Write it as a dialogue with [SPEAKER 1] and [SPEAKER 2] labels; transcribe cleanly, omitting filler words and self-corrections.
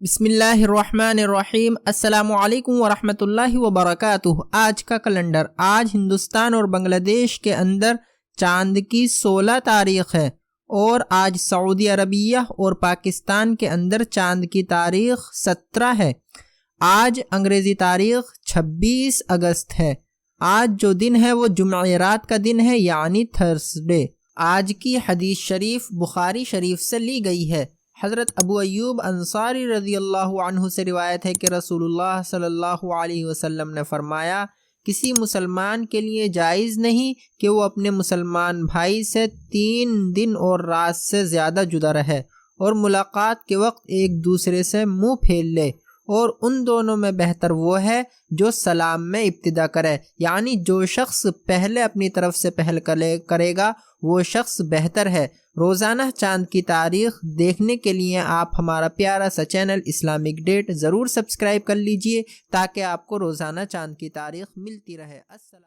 [SPEAKER 1] بسم اللہ الرحمن الرحیم۔ السلام علیکم ورحمۃ اللہ وبرکاتہ۔ آج کا کیلنڈر، آج ہندوستان اور بنگلہ دیش کے اندر چاند کی 16 تاریخ ہے، اور آج سعودی عربیہ اور پاکستان کے اندر چاند کی تاریخ 17 ہے۔ آج انگریزی تاریخ 26 اگست ہے۔ آج جو دن ہے وہ جمعرات کا دن ہے، یعنی تھرسڈے۔ آج کی حدیث شریف بخاری شریف سے لی گئی ہے۔ حضرت ابو ایوب انصاری رضی اللہ عنہ سے روایت ہے کہ رسول اللہ صلی اللہ علیہ وسلم نے فرمایا، کسی مسلمان کے لیے جائز نہیں کہ وہ اپنے مسلمان بھائی سے 3 دن اور رات سے زیادہ جدا رہے اور ملاقات کے وقت ایک دوسرے سے منہ پھیر لے، اور ان دونوں میں بہتر وہ ہے جو سلام میں ابتدا کرے، یعنی جو شخص پہلے اپنی طرف سے پہل کرے گا وہ شخص بہتر ہے۔ روزانہ چاند کی تاریخ دیکھنے کے لیے آپ ہمارا پیارا سا چینل اسلامک ڈیٹ ضرور سبسکرائب کر لیجئے، تاکہ آپ کو روزانہ چاند کی تاریخ ملتی رہے۔ السلام